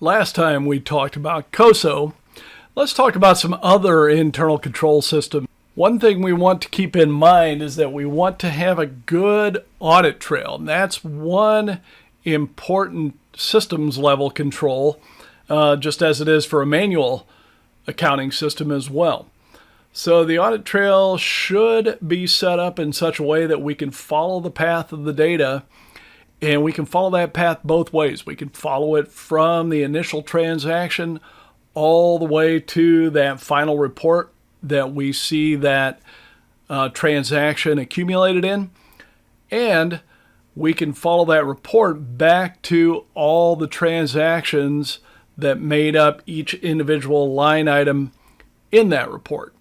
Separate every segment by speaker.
Speaker 1: Last time we talked about COSO. Let's talk about some other internal control systems. One thing we want to keep in mind is that we want to have a good audit trail. And that's one important systems level control, just as it is for a manual accounting system as well. So the audit trail should be set up in such a way that we can follow the path of the data, and we can follow that path both ways. We can follow it from the initial transaction all the way to that final report that we see that transaction accumulated in. And we can follow that report back to all the transactions that made up each individual line item in that report.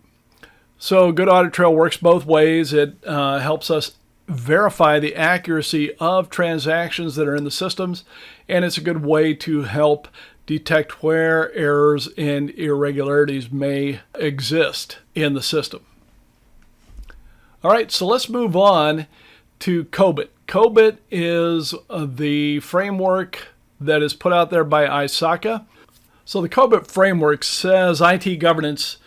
Speaker 1: So good audit trail works both ways. It helps us verify the accuracy of transactions that are in the systems, and it's a good way to help detect where errors and irregularities may exist in the system. All right, so let's move on to Cobit. Cobit is the framework that is put out there by ISACA. So the Cobit framework says IT governance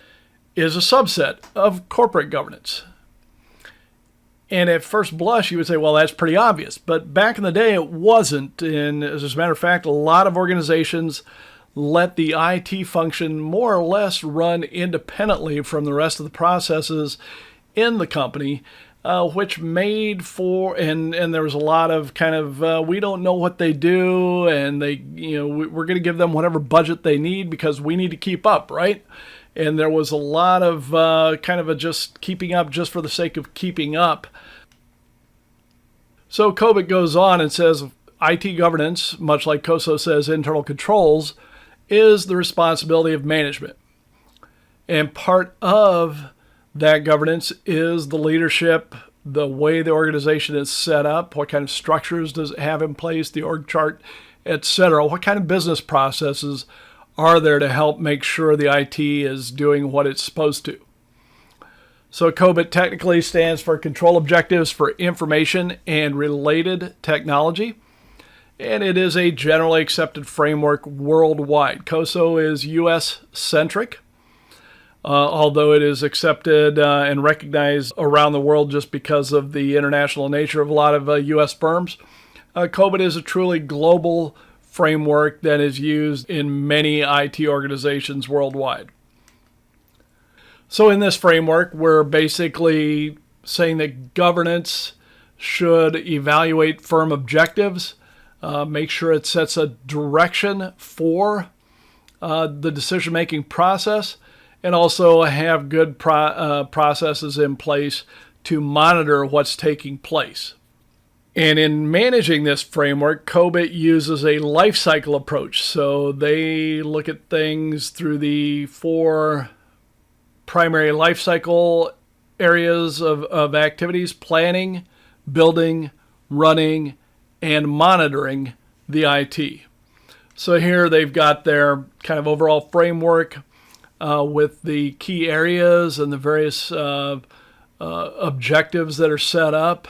Speaker 1: is a subset of corporate governance. And at first blush, you would say, well, that's pretty obvious. But back in the day, it wasn't. And as a matter of fact, a lot of organizations let the IT function more or less run independently from the rest of the processes in the company, which made for, and there was a lot of kind of, we don't know what they do, and we're going to give them whatever budget they need because we need to keep up, right? And there was a lot of kind of a just keeping up just for the sake of keeping up. So Cobit goes on and says IT governance, much like COSO says internal controls, is the responsibility of management. And part of that governance is the leadership, the way the organization is set up, what kind of structures does it have in place, the org chart, etc. What kind of business processes are there to help make sure the IT is doing what it's supposed to. So Cobit technically stands for Control Objectives for Information and Related Technology, and it is a generally accepted framework worldwide. COSO is US-centric, although it is accepted and recognized around the world just because of the international nature of a lot of US firms. Cobit is a truly global framework that is used in many IT organizations worldwide. So in this framework, we're basically saying that governance should evaluate firm objectives, make sure it sets a direction for the decision-making process, and also have good processes in place to monitor what's taking place. And in managing this framework, Cobit uses a life cycle approach. So they look at things through the 4 primary life cycle areas of activities: planning, building, running, and monitoring the IT. So here they've got their kind of overall framework with the key areas and the various objectives that are set up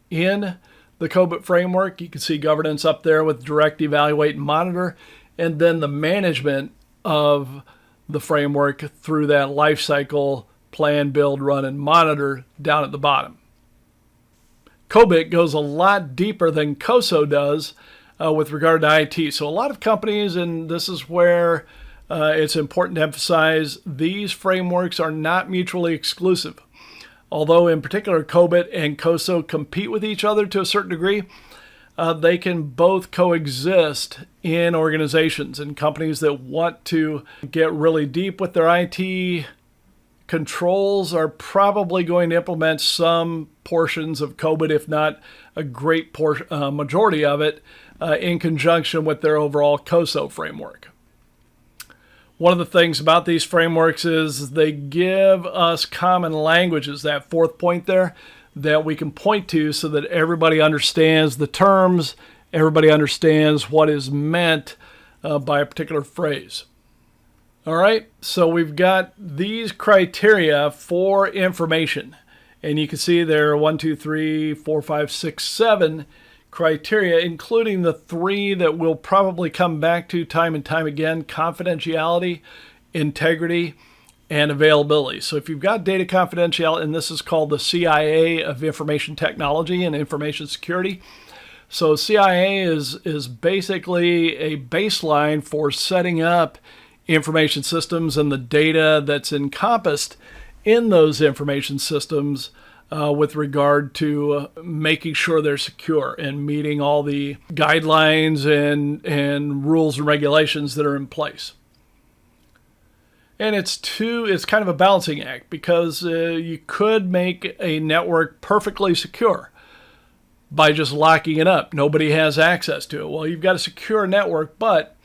Speaker 1: in the Cobit framework. You can see governance up there with direct, evaluate, and monitor, and then the management of the framework through that life cycle: plan, build, run, and monitor down at the bottom. Cobit goes a lot deeper than COSO does with regard to IT. So a lot of companies, and this is where it's important to emphasize, these frameworks are not mutually exclusive. Although in particular Cobit and COSO compete with each other to a certain degree, they can both coexist in organizations and companies that want to get really deep with their IT controls are probably going to implement some portions of Cobit, if not a great majority of it, in conjunction with their overall COSO framework. One of the things about these frameworks is they give us common languages, that 4th point there, that we can point to so that everybody understands the terms, everybody understands what is meant by a particular phrase. All right, so we've got these criteria for information, and you can see there are 1, 2, 3, 4, 5, 6, 7 criteria, including the three that we'll probably come back to time and time again: confidentiality, integrity, and availability. So if you've got data confidentiality, and this is called the CIA of information technology and information security. So CIA is basically a baseline for setting up information systems and the data that's encompassed in those information systems with regard to making sure they're secure and meeting all the guidelines and rules and regulations that are in place. And it's kind of a balancing act, because you could make a network perfectly secure by just locking it up. Nobody has access to it. Well, you've got a secure network, but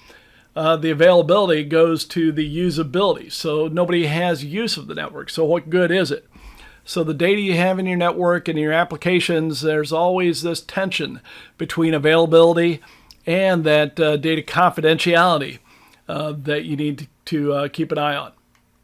Speaker 1: the availability goes to the usability. So nobody has use of the network. So what good is it? So the data you have in your network and your applications, there's always this tension between availability and that data confidentiality that you need to keep an eye on.